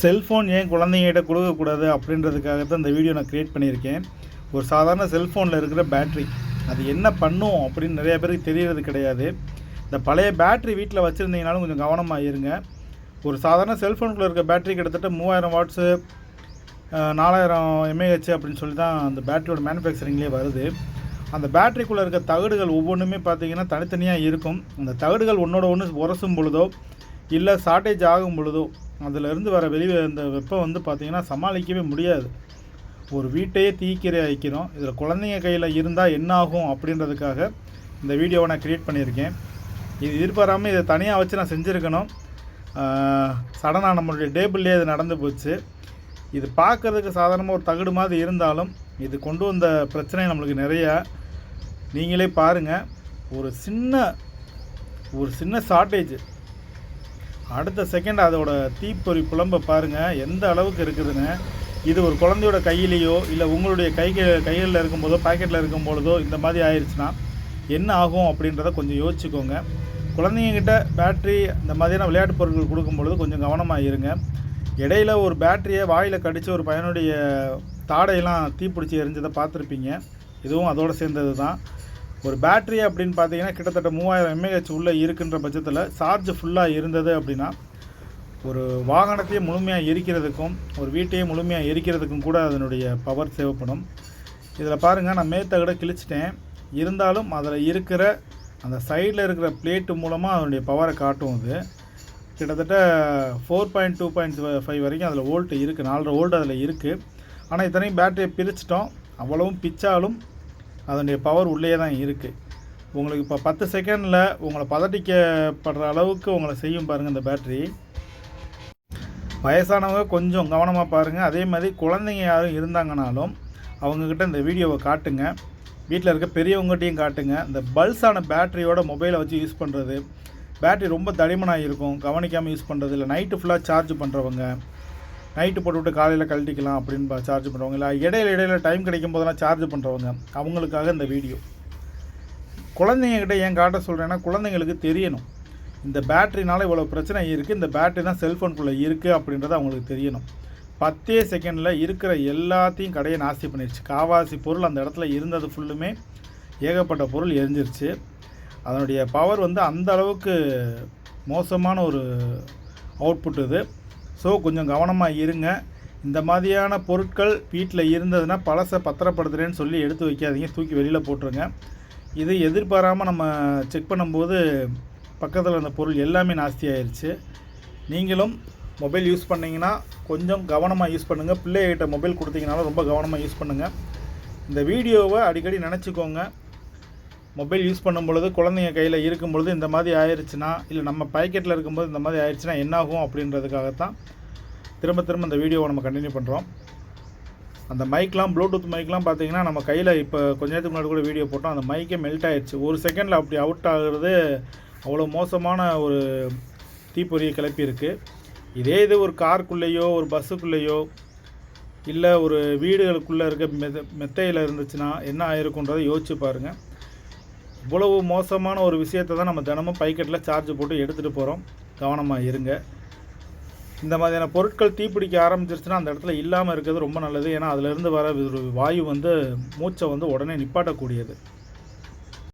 Cellphone ஏன் குழந்தைங்கிட்ட கொடுக்கக்கூடாது அப்படின்றதுக்காக தான் இந்த வீடியோ நான் க்ரியேட் பண்ணியிருக்கேன். ஒரு சாதாரண செல்ஃபோனில் இருக்கிற பேட்ரி அது என்ன பண்ணும் அப்படின்னு நிறைய பேருக்கு தெரியறது கிடையாது. இந்த பழைய பேட்ரி வீட்டில் வச்சுருந்தீங்கனாலும் கொஞ்சம் கவனமாக இருங்க. ஒரு சாதாரண செல்ஃபோனுக்குள்ளே இருக்க பேட்ரி கிட்டத்தட்ட 3000 வாட்ஸு 4000 mAh அப்படின்னு சொல்லி தான் அந்த பேட்டரியோட மேனுஃபேக்சரிங்லேயே வருது. அந்த பேட்டரிக்குள்ளே இருக்க தகடுகள் ஒவ்வொன்றுமே பார்த்திங்கன்னா தனித்தனியாக இருக்கும். அந்த தகடுகள் ஒன்றோட ஒன்று உரசும் பொழுதோ இல்லை ஷார்ட்டேஜ் ஆகும் பொழுதோ அதிலிருந்து வர அந்த வெப்பம் வந்து பார்த்திங்கன்னா சமாளிக்கவே முடியாது. ஒரு வீட்டையே தீக்கிரை ஆகிக்கிறோம். இதில் குழந்தைங்க கையில் இருந்தால் என்ன ஆகும் அப்படின்றதுக்காக இந்த வீடியோவை நான் க்ரியேட் பண்ணியிருக்கேன். இது எதிர்பாராமல் இதை தனியாக வச்சு நான் செஞ்சுருக்கணும். சடனாக நம்மளுடைய டேபிள்லேயே இது நடந்து போச்சு. இது பார்க்குறதுக்கு சாதாரணமாக ஒரு தகடு மாதிரி இருந்தாலும் இது கொண்டு வந்த பிரச்சனை நம்மளுக்கு நிறையா. நீங்களே பாருங்கள், ஒரு சின்ன ஷார்ட்டேஜ் அடுத்த செகண்ட் அதோட தீப்பொறி புலம்பை பாருங்கள் எந்த அளவுக்கு இருக்குதுன்னு. இது ஒரு குழந்தையோட கையிலையோ இல்லை உங்களுடைய கைகளில் இருக்கும்போதோ பாக்கெட்டில் இருக்கும்பொழுதோ இந்த மாதிரி ஆயிடுச்சுன்னா என்ன ஆகும் அப்படின்றத கொஞ்சம் யோசிச்சுக்கோங்க. குழந்தைங்கக்கிட்ட பேட்ரி இந்த மாதிரியான விளையாட்டு பொருட்கள் கொடுக்கும்பொழுது கொஞ்சம் கவனமாக இருங்க. இடையில ஒரு பேட்டரியை வாயில் கடித்து ஒரு பையனுடைய தாடையெல்லாம் தீப்பிடிச்சி எரிஞ்சதை பார்த்துருப்பீங்க. இதுவும் அதோடு சேர்ந்தது தான். ஒரு பேட்ரி அப்படின்னு பார்த்தீங்கன்னா கிட்டத்தட்ட 3000 mAh உள்ளே இருக்குன்ற பட்சத்தில் சார்ஜ் ஃபுல்லாக இருந்தது அப்படின்னா ஒரு வாகனத்தையே முழுமையாக எரிக்கிறதுக்கும் ஒரு வீட்டையே முழுமையாக எரிக்கிறதுக்கும் கூட அதனுடைய பவர் தேவைப்படும். இதில் பாருங்கள், நான் மேத்தகட கிழிச்சிட்டேன். இருந்தாலும் அதில் இருக்கிற அந்த சைடில் இருக்கிற பிளேட்டு மூலமாக அதனுடைய பவரை காட்டும். அது கிட்டத்தட்ட 4.2.5 வரைக்கும் அதில் வோல்ட் இருக்குது. 4.5 வோல்ட் அதில் இருக்குது. ஆனால் இத்தனையும் பேட்டரியை பிரிச்சிட்டோம். அவ்வளவும் பிச்சாலும் அதனுடைய பவர் உள்ளே தான் இருக்குது. உங்களுக்கு இப்போ 10 செகண்டில் உங்களை பதட்டிக்கப்படுற அளவுக்கு உங்களை செய்யும் பாருங்கள் இந்த பேட்ரி. வயசானவங்க கொஞ்சம் கவனமாக பாருங்கள். அதே மாதிரி குழந்தைங்க யாரும் இருந்தாங்கனாலும் அவங்கக்கிட்ட இந்த வீடியோவை காட்டுங்க. வீட்டில் இருக்க பெரியவங்ககிட்டையும் காட்டுங்க. இந்த பல்ஸான பேட்டரியோட மொபைலை வச்சு யூஸ் பண்ணுறது, பேட்டரி ரொம்ப தடிமனாக இருக்கும் கவனிக்காமல் யூஸ் பண்ணுறது, இல்லை நைட்டு ஃபுல்லாக சார்ஜ் பண்ணுறவங்க, நைட்டு போட்டுவிட்டு காலையில் கழட்டிக்கலாம் அப்படின்னு சார்ஜ் பண்ணுறவங்க, இல்லை இடையில டைம் கிடைக்கும் போதெல்லாம் சார்ஜ் பண்ணுறவங்க, அவங்களுக்காக இந்த வீடியோ. குழந்தைங்கக்கிட்ட ஏன் காட்ட சொல்கிறேன்னா குழந்தைங்களுக்கு தெரியணும் இந்த பேட்டரினால இவ்வளோ பிரச்சனை இருக்குது, இந்த பேட்டரி தான் செல்ஃபோனுக்குள்ளே இருக்குது அப்படின்றது அவங்களுக்கு தெரியணும். 10 செகண்டில் இருக்கிற எல்லாத்தையும் கடையை நாஸ்தி பண்ணிடுச்சு. காவாசி பொருள் அந்த இடத்துல இருந்தது ஃபுல்லுமே ஏகப்பட்ட பொருள் எரிஞ்சிருச்சு. அதனுடைய பவர் வந்து அந்த அளவுக்கு மோசமான ஒரு அவுட்புட் இது. ஸோ கொஞ்சம் கவனமாக இருங்க. இந்த மாதிரியான பொருட்கள் வீட்டில் இருந்ததுன்னா பழசை பத்திரப்படுத்துகிறேன்னு சொல்லி எடுத்து வைக்காதீங்க, தூக்கி வெளியில் போட்டுருங்க. இது எதிர்பாராமல் நம்ம செக் பண்ணும்போது பக்கத்தில் அந்த பொருள் எல்லாமே நாஸ்தி ஆயிடுச்சு. நீங்களும் மொபைல் யூஸ் பண்ணிங்கன்னா கொஞ்சம் கவனமாக யூஸ் பண்ணுங்கள். பிள்ளைகிட்ட மொபைல் கொடுத்தீங்கனாலும் ரொம்ப கவனமாக யூஸ் பண்ணுங்கள். இந்த வீடியோவை அடிக்கடி நினச்சிக்கோங்க. மொபைல் யூஸ் பண்ணும் பொழுது குழந்தைங்க கையில் இருக்கும் பொழுது இந்த மாதிரி ஆயிடுச்சுன்னா, இல்லை நம்ம பாக்கெட்டில் இருக்கும்போது இந்த மாதிரி ஆயிடுச்சுன்னா என்னாகும் அப்படின்றதுக்காகத்தான் திரும்ப இந்த வீடியோவை நம்ம கண்டினியூ பண்ணுறோம். அந்த மைக்லாம் ப்ளூடூத் மைக்லாம் பார்த்தீங்கன்னா நம்ம கையில் இப்போ கொஞ்ச நேரத்துக்கு முன்னாடி கூட வீடியோ போட்டோம். அந்த மைக்கே மெல்ட் ஆகிடுச்சு. ஒரு செகண்டில் அப்படி அவுட் ஆகுறது அவ்வளோ மோசமான ஒரு தீப்பொறியை கிளப்பியிருக்கு. இதே இது ஒரு காருக்குள்ளேயோ ஒரு பஸ்ஸுக்குள்ளேயோ இல்லை ஒரு வீடுகளுக்குள்ளே இருக்க மெத்தையில் இருந்துச்சுன்னா என்ன ஆயிருக்குன்றதை யோசிச்சு பாருங்கள். இவ்வளவு மோசமான ஒரு விஷயத்தை தான் நம்ம தினமும் பாக்கெட்டில் சார்ஜ் போட்டு எடுத்துகிட்டு போகிறோம். கவனமாக இருங்க. இந்த மாதிரியான பொருட்கள் தீப்பிடிக்க ஆரம்பிச்சிருச்சுன்னா அந்த இடத்துல இல்லாமல் இருக்கிறது ரொம்ப நல்லது. ஏன்னா அதிலிருந்து வர வாயு வந்து மூச்சை வந்து உடனே நிப்பாட்டக்கூடியது.